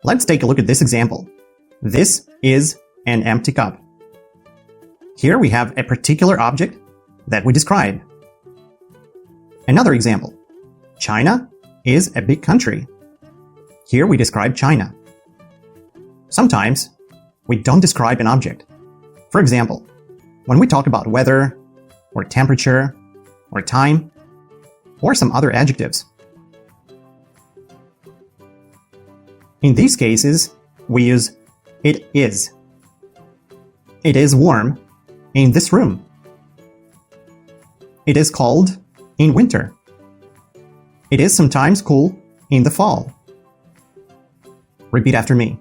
Let's take a look at this example. This is an empty cup. Here we have a particular object that we describe. Another example. China is a big country. Here we describe China. Sometimes we don't describe an object. For example, when we talk about weather, or temperature, or time, or some other adjectives. In these cases, we use it is. It is warm in this room. It is cold in winter. It is sometimes cool in the fall. Repeat after me.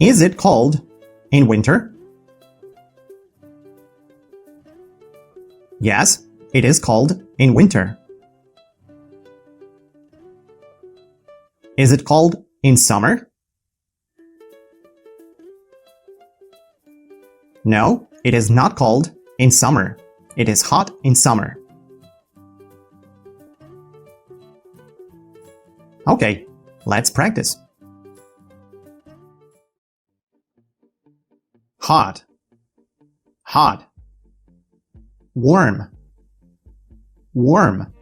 Is it cold in winter? Yes, it is cold in winter. Is it cold in summer? No, it is not cold in summer. It is hot in summer. Okay, let's practice. Hot, hot. Warm, warm.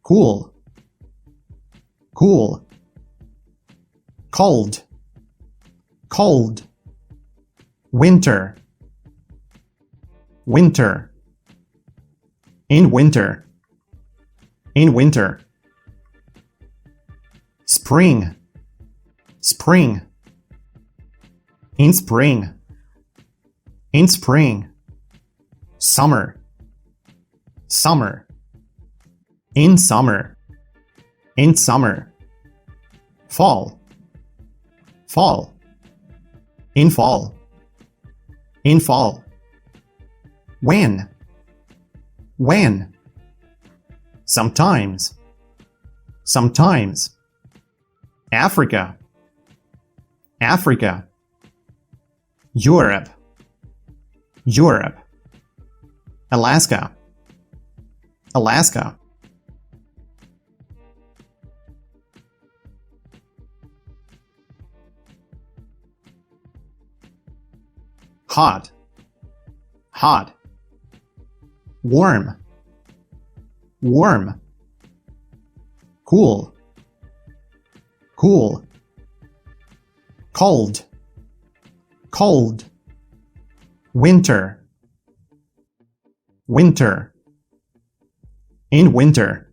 Cool, cool. Cold, cold. Winter, winter. In winter, in winter. Spring, spring. In spring, in spring. Summer, summer. In summer, in summer. Fall, fall. In fall, in fall. When, when. Sometimes, sometimes. Africa, Africa. Europe, Europe. Alaska, Alaska. Hot, hot. Warm, warm. Cool, cool. Cold, cold. Winter, winter. In winter,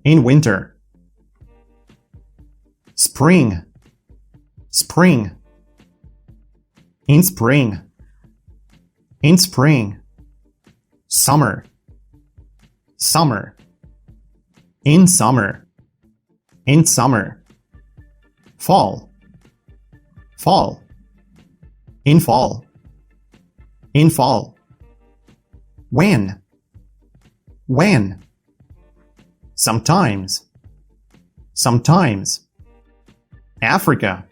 in winter. Spring, spring. In spring, in spring. Summer, summer. In summer, in summer. Fall, fall. In fall, in fall. When, when. Sometimes, sometimes. Africa,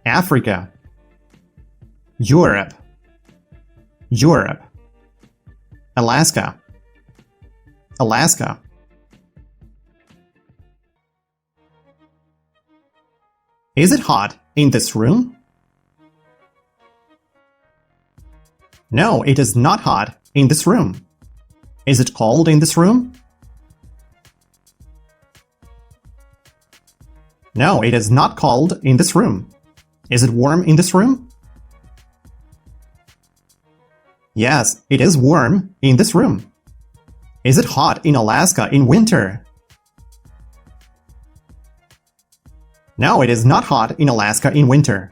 Africa. Europe, Europe. Alaska, Alaska. Is it hot in this room? No, it is not hot in this room. Is it cold in this room? No, it is not cold in this room. Is it warm in this room? Yes, it is warm in this room. Is it hot in Alaska in winter? No, it is not hot in Alaska in winter.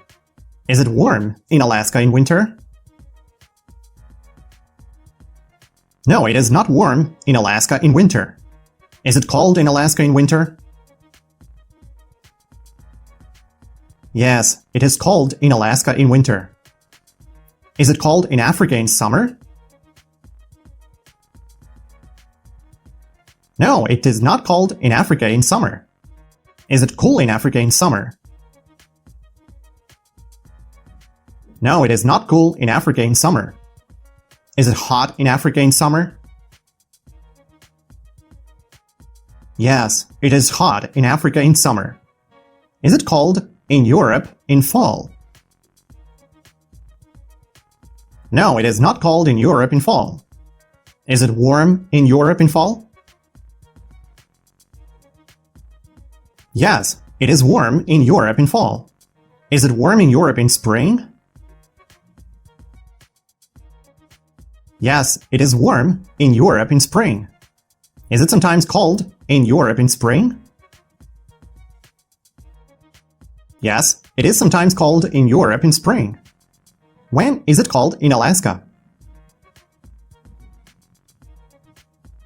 Is it warm in Alaska in winter? No, it is not warm in Alaska in winter. Is it cold in Alaska in winter? Yes, it is cold in Alaska in winter. Is it cold in Africa in summer? No, it is not cold in Africa in summer. Is it cool in Africa in summer? No, it is not cool in Africa in summer. Is it hot in Africa in summer? Yes, it is hot in Africa in summer. Is it cold in Europe in fall? No, it is not cold in Europe in fall. Is it warm in Europe in fall? Yes, it is warm in Europe in fall. Is it warm in Europe in spring? Yes, it is warm in Europe in spring. Is it sometimes cold in Europe in spring? Yes, it is sometimes cold in Europe in spring. When is it cold in Alaska?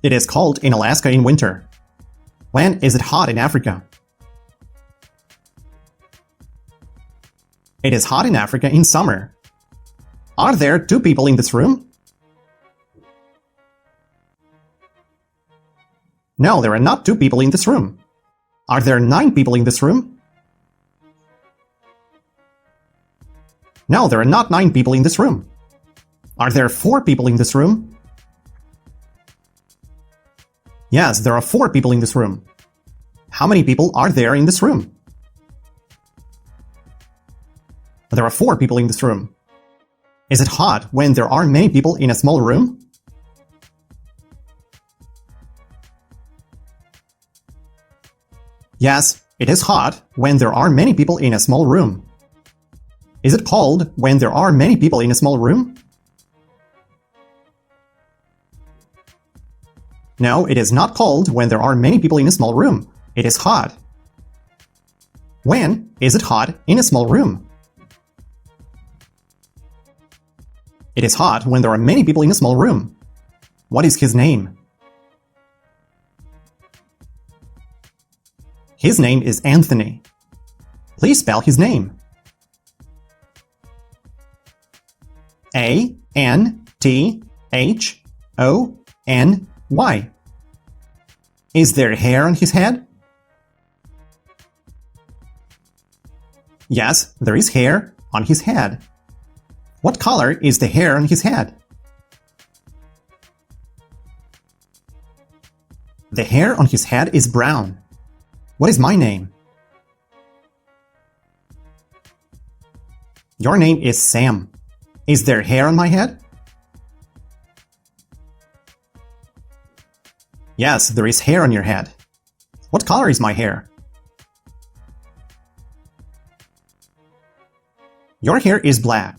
It is cold in Alaska in winter. When is it hot in Africa? It is hot in Africa in summer. Are there 2 people in this room? No, there are not 2 people in this room. Are there 9 people in this room? No, there are not 9 people in this room. Are there 4 people in this room? Yes, there are 4 people in this room. How many people are there in this room? There are 4 people in this room. Is it hot when there are many people in a small room? Yes, it is hot when there are many people in a small room. Is it cold when there are many people in a small room? No, it is not cold when there are many people in a small room. It is hot. When is it hot in a small room? It is hot when there are many people in a small room. What is his name? His name is Anthony. Please spell his name. A-N-T-H-O-N-Y. Is there hair on his head? Yes, there is hair on his head. What color is the hair on his head? The hair on his head is brown. What is my name? Your name is Sam. Is there hair on my head? Yes, there is hair on your head. What color is my hair? Your hair is black.